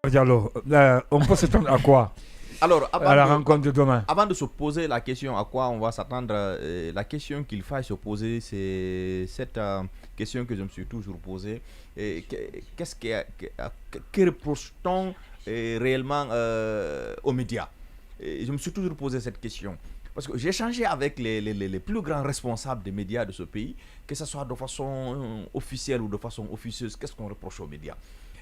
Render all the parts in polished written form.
Diallo, on peut s'attendre à quoi? Alors, à la rencontre de demain. Avant de se poser la question à quoi on va s'attendre, la question qu'il faille se poser, c'est cette question que je me suis toujours posée. Que reproche-t-on réellement aux médias? Je me suis toujours posé cette question. Parce que j'ai échangé avec les plus grands responsables des médias de ce pays, que ce soit de façon officielle ou de façon officieuse. Qu'est-ce qu'on reproche aux médias?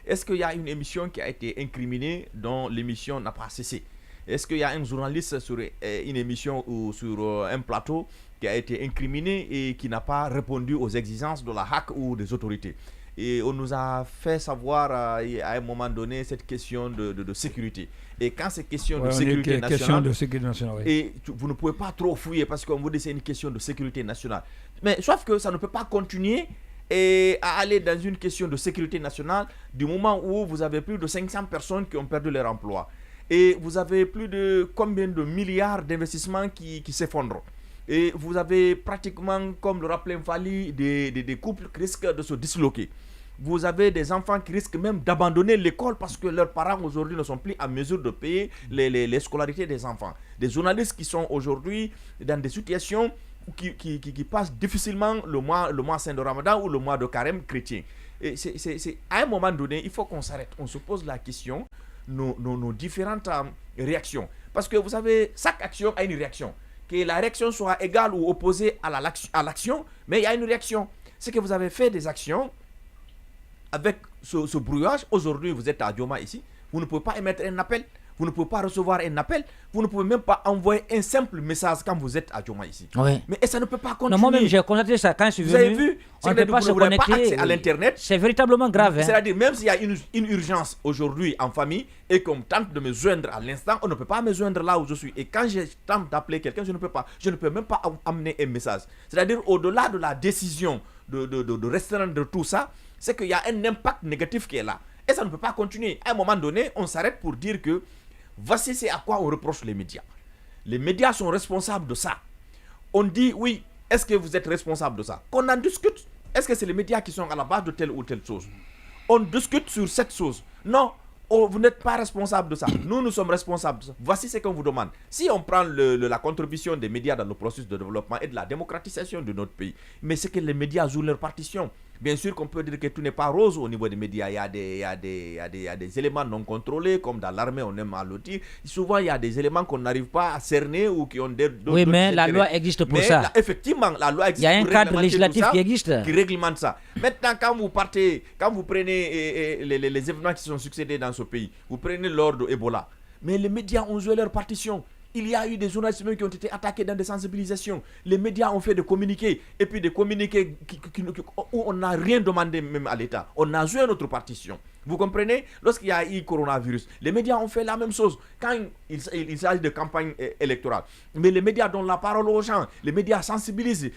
Est-ce qu'il y a une émission qui a été incriminée dont l'émission n'a pas cessé? Est-ce qu'il y a un journaliste sur une émission ou sur un plateau qui a été incriminé et qui n'a pas répondu aux exigences de la HAC ou des autorités? Et on nous a fait savoir à un moment donné cette question de sécurité. Et quand c'est question de sécurité nationale, et vous ne pouvez pas trop fouiller parce qu'on vous dit que c'est une question de sécurité nationale. Mais sauf que ça ne peut pas continuer à aller dans une question de sécurité nationale du moment où vous avez plus de 500 personnes qui ont perdu leur emploi. Et vous avez plus de combien de milliards d'investissements qui s'effondrent. Et vous avez pratiquement, comme le rappelait Mfali, des couples qui risquent de se disloquer. Vous avez des enfants qui risquent même d'abandonner l'école parce que leurs parents aujourd'hui ne sont plus en mesure de payer les scolarités des enfants. Des journalistes qui sont aujourd'hui dans des situations qui passent difficilement le mois saint de Ramadan ou le mois de carême chrétien. Et à un moment donné, il faut qu'on s'arrête. On se pose la question, nos différentes réactions. Parce que vous savez, chaque action a une réaction. Que la réaction soit égale ou opposée à l'action, mais il y a une réaction. C'est que vous avez fait des actions avec ce brouillage. Aujourd'hui, vous êtes à Dioma ici, vous ne pouvez pas émettre un appel, vous ne pouvez pas recevoir un appel, vous ne pouvez même pas envoyer un simple message quand vous êtes à Dioma ici. Oui. Mais ça ne peut pas continuer. Non, moi-même, j'ai constaté ça quand je suis venu. Vous avez vu, on ne peut pas se connecter. Pas accès à l'Internet. C'est véritablement grave. C'est-à-dire, même s'il y a une urgence aujourd'hui en famille et qu'on tente de me joindre à l'instant, on ne peut pas me joindre là où je suis. Et quand je tente d'appeler quelqu'un, je ne peux pas. Je ne peux même pas amener un message. C'est-à-dire, au-delà de la décision de restreindre tout ça, c'est qu'il y a un impact négatif qui est là. Et ça ne peut pas continuer. À un moment donné, on s'arrête pour dire que voici c'est à quoi on reproche les médias. Les médias sont responsables de ça. On dit, oui, est-ce que vous êtes responsable de ça? Qu'on en discute. Est-ce que c'est les médias qui sont à la base de telle ou telle chose? On discute sur cette chose. Non, vous n'êtes pas responsable de ça. Nous sommes responsables de ça. Voici ce qu'on vous demande. Si on prend la contribution des médias dans le processus de développement et de la démocratisation de notre pays, mais c'est que les médias jouent leur partition. Bien sûr qu'on peut dire que tout n'est pas rose au niveau des médias. Il y a des éléments non contrôlés, comme dans l'armée, on aime à le dire. Souvent, il y a des éléments qu'on n'arrive pas à cerner ou qui ont d'autres. Oui, mais la loi existe pour ça. Effectivement, la loi existe. Il y a un cadre législatif qui existe. Qui réglemente ça. Maintenant, quand vous prenez les événements qui se sont succédés dans ce pays, vous prenez l'ordre Ebola. Mais les médias ont joué leur partition. Il y a eu des journalistes qui ont été attaqués dans des sensibilisations. Les médias ont fait des communiqués. Et puis des communiqués où on n'a rien demandé même à l'État. On a joué notre partition. Vous comprenez? Lorsqu'il y a eu coronavirus, les médias ont fait la même chose. Quand il s'agit de campagne électorale. Mais les médias donnent la parole aux gens. Les médias sensibilisent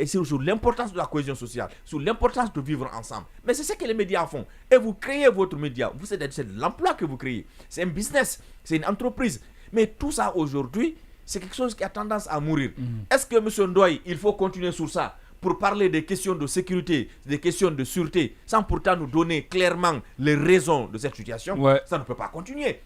sur l'importance de la cohésion sociale, sur l'importance de vivre ensemble. Mais c'est ce que les médias font. Et vous créez votre média. C'est de l'emploi que vous créez. C'est un business. C'est une entreprise. Mais tout ça aujourd'hui, c'est quelque chose qui a tendance à mourir. Est-ce que M. Ndoye, il faut continuer sur ça pour parler des questions de sécurité, des questions de sûreté, sans pourtant nous donner clairement les raisons de cette situation? Ça ne peut pas continuer.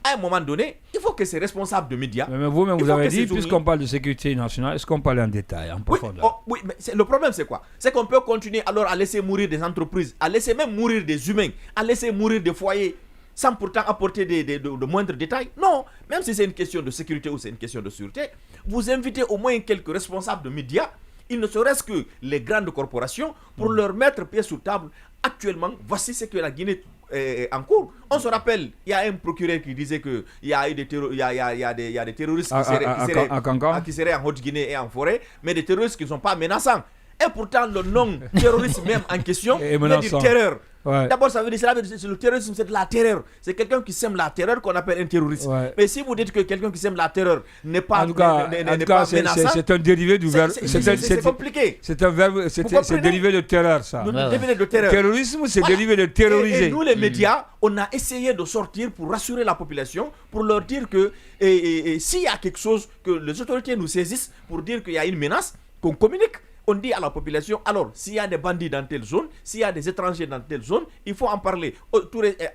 À un moment donné, il faut que ces responsables de médias... Mais vous-même, vous avez dit, puisqu'on parle de sécurité nationale, est-ce qu'on parle en détail, en profondeur? Oui, mais le problème, c'est quoi? C'est qu'on peut continuer alors à laisser mourir des entreprises, à laisser même mourir des humains, à laisser mourir des foyers, sans pourtant apporter de moindres détails. Non, même si c'est une question de sécurité ou c'est une question de sûreté, vous invitez au moins quelques responsables de médias, il ne serait-ce que les grandes corporations, pour leur mettre pied sous table. Actuellement, voici ce que la Guinée est en cours. On se rappelle, il y a un procureur qui disait qu'il y a eu des terroristes qui seraient en Haute-Guinée et en forêt, mais des terroristes qui ne sont pas menaçants. Et pourtant, le nom terroriste même en question, il y a du terreur. D'abord, ça veut dire que le terrorisme, c'est de la terreur. C'est quelqu'un qui sème la terreur qu'on appelle un terroriste. Mais si vous dites que quelqu'un qui sème la terreur n'est pas menaçant, c'est un dérivé du verbe. C'est compliqué. C'est un verbe, c'est dérivé de terreur, ça. Terrorisme, c'est dérivé de terroriser. Et nous, les médias, on a essayé de sortir pour rassurer la population, pour leur dire que s'il y a quelque chose, que les autorités nous saisissent pour dire qu'il y a une menace, qu'on communique. on dit à la population, alors, s'il y a des bandits dans telle zone, s'il y a des étrangers dans telle zone, il faut en parler.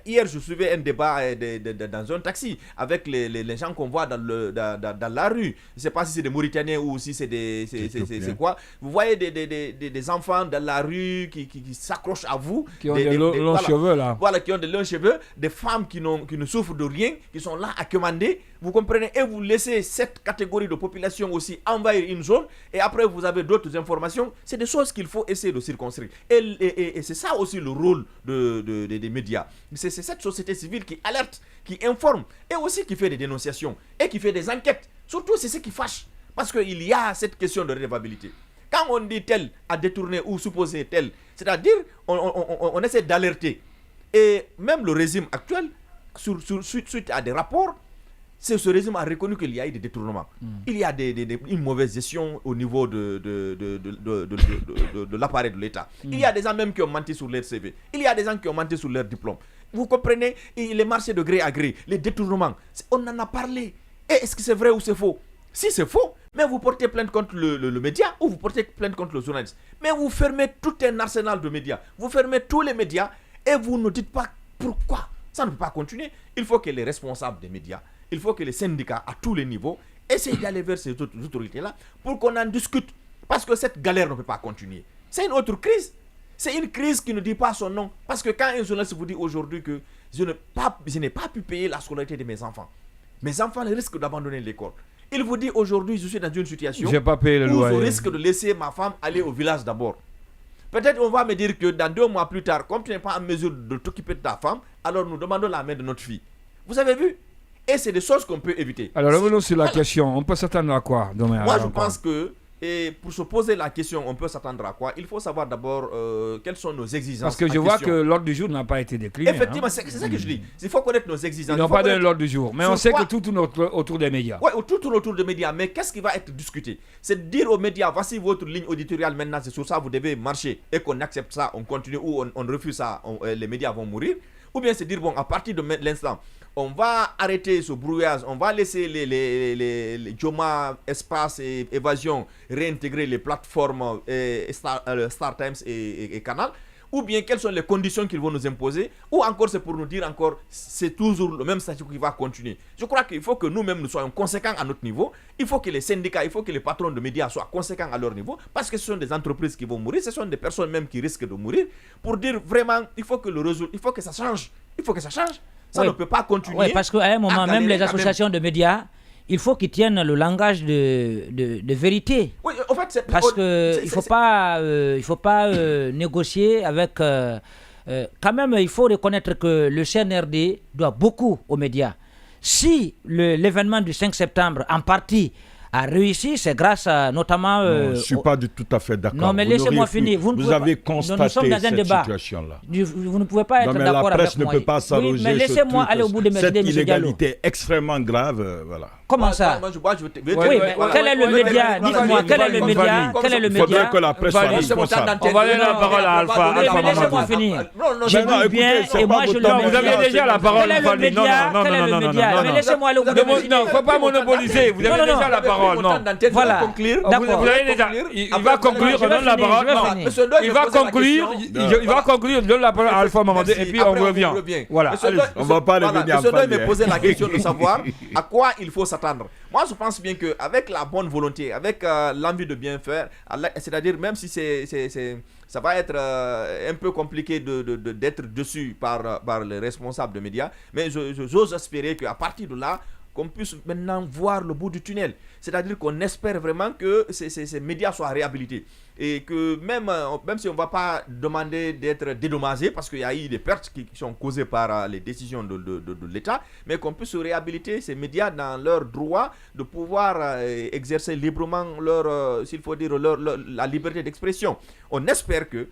Hier, je suivais un débat dans un taxi avec les gens qu'on voit dans la rue. Je ne sais pas si c'est des Mauritaniens ou si c'est quoi. Vous voyez des enfants dans la rue qui s'accrochent à vous. Qui ont des longs cheveux, là. Voilà, qui ont des longs cheveux. Des femmes qui ne souffrent de rien, qui sont là à commander. Vous comprenez? Et vous laissez cette catégorie de population aussi envahir une zone. Et après, vous avez d'autres informations. C'est des choses qu'il faut essayer de circonscrire. Et c'est ça aussi le rôle des médias. C'est cette société civile qui alerte, qui informe et aussi qui fait des dénonciations et qui fait des enquêtes. Surtout, c'est ce qui fâche. Parce qu'il y a cette question de redevabilité. Quand on dit tel a détourné ou supposé tel, c'est-à-dire on essaie d'alerter. Et même le régime actuel, suite à des rapports, ce régime a reconnu qu'il y a eu des détournements. Il y a une mauvaise gestion au niveau de l'appareil de l'État. Il y a des gens même qui ont menti sur leur CV. Il y a des gens qui ont menti sur leur diplôme. Vous comprenez? Et les marchés de gré à gré, les détournements, on en a parlé. Et est-ce que c'est vrai ou c'est faux? Si c'est faux, mais vous portez plainte contre le média ou vous portez plainte contre le journaliste. Mais vous fermez tout un arsenal de médias. Vous fermez tous les médias et vous ne dites pas pourquoi. Ça ne peut pas continuer. Il faut que les responsables des médias, il faut que les syndicats à tous les niveaux essayent d'aller vers ces autorités-là pour qu'on en discute. Parce que cette galère ne peut pas continuer. C'est une autre crise. C'est une crise qui ne dit pas son nom. Parce que quand un journaliste vous dit aujourd'hui que je n'ai pas pu payer la scolarité de mes enfants risquent d'abandonner l'école. Il vous dit aujourd'hui, je suis dans une situation où je risque de laisser ma femme aller au village d'abord. Peut-être on va me dire que dans 2 mois plus tard, comme tu n'es pas en mesure de t'occuper de ta femme, alors nous demandons la main de notre fille. Vous avez vu? Et c'est des choses qu'on peut éviter. Alors revenons sur la question. On peut s'attendre à quoi demain? Moi, je pense que, et pour se poser la question, on peut s'attendre à quoi? Il faut savoir d'abord quelles sont nos exigences. Parce que je vois que l'ordre du jour n'a pas été décliné. Effectivement, c'est ça que je dis. Il faut connaître nos exigences. Ils n'ont pas donné l'ordre du jour. Mais on sait que tout tourne autour des médias. Oui, tout tourne autour des médias. Mais qu'est-ce qui va être discuté? C'est de dire aux médias, voici votre ligne éditoriale maintenant, c'est sur ça vous devez marcher. Et qu'on accepte ça, on continue ou on refuse ça, les médias vont mourir. Ou bien c'est dire, bon, à partir de l'instant, on va arrêter ce brouillage, on va laisser les Joma, Espace et Évasion réintégrer les plateformes Star Times et Canal. Ou bien quelles sont les conditions qu'ils vont nous imposer. Ou encore c'est pour nous dire encore, c'est toujours le même statut qui va continuer. Je crois qu'il faut que nous-mêmes nous soyons conséquents à notre niveau. Il faut que les syndicats, il faut que les patrons de médias soient conséquents à leur niveau. Parce que ce sont des entreprises qui vont mourir, ce sont des personnes même qui risquent de mourir. Pour dire vraiment, il faut que il faut que ça change. Il faut que ça change. Ça ne peut pas continuer. Oui, parce qu'à un moment, même les associations de médias, il faut qu'ils tiennent le langage de vérité. Oui, en fait, parce qu'il ne faut pas négocier avec... quand même, il faut reconnaître que le CNRD doit beaucoup aux médias. Si l'événement du 5 septembre, en partie, a réussi, c'est grâce à notamment... non, je ne suis pas tout à fait d'accord. Non, mais laissez-moi finir. Vous avez constaté cette situation-là. Vous ne pouvez pas être d'accord avec moi. La presse ne peut pas s'arroger mais laissez-moi aller au bout de mes idées, M. Diallo. Cette illégalité extrêmement grave, voilà. Comment ça? Oui, mais quel est le média? Dites-moi, quel est le média? Quel est le média? Il faudrait que la presse soit responsable. On va donner la parole à Alpha. Mais laissez-moi finir. J'ai dit bien, et moi je le dis. Vous avez déjà la parole. Quel est le média? Quel est le média? Mais laissez-moi aller au bout de mes idées. Non, il ne faut pas monopoliser. Vous avez déjà la parole. Non. Voilà. Vous avez déjà. Il va conclure. Je donne la parole. Il va conclure. Je donne la parole à Alpha Mamandé et puis on revient. Voilà. On ne va pas revenir à Fabien. Me poser la question de savoir à quoi il faut s'attendre. Moi, je pense bien qu'avec la bonne volonté, avec l'envie de bien faire, c'est-à-dire même si ça va être un peu compliqué d'être dessus par les responsables de médias, mais j'ose espérer qu'à partir de là, qu'on puisse maintenant voir le bout du tunnel. C'est-à-dire qu'on espère vraiment que ces médias soient réhabilités. Et que même si on ne va pas demander d'être dédommagés, parce qu'il y a eu des pertes qui sont causées par les décisions de l'État, mais qu'on puisse réhabiliter ces médias dans leur droit de pouvoir exercer librement s'il faut dire, la liberté d'expression. On espère que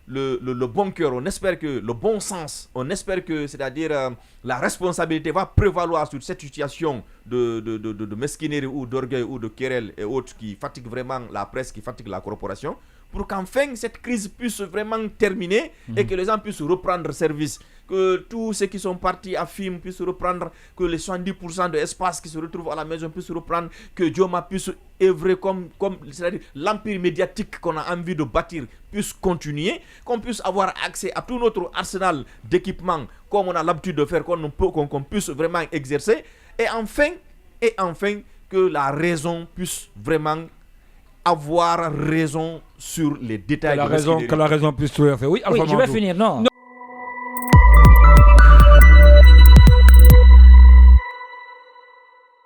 le bon cœur, on espère que le bon sens, on espère que, c'est-à-dire la responsabilité va prévaloir sur cette situation de mesquinerie ou d'orgueil ou de querelle et autres qui fatigue vraiment la presse, qui fatigue la corporation, pour qu'enfin cette crise puisse vraiment terminer et que les gens puissent reprendre service. Que tous ceux qui sont partis à FIM puissent reprendre, que les 70% de espace qui se retrouvent à la maison puissent reprendre, que Dioma puisse œuvrer comme c'est-à-dire l'empire médiatique qu'on a envie de bâtir puisse continuer, qu'on puisse avoir accès à tout notre arsenal d'équipements comme on a l'habitude de faire, qu'on puisse vraiment exercer, et enfin que la raison puisse vraiment avoir raison sur les détails. Que la raison puisse tout faire. Oui, je vais finir. Non.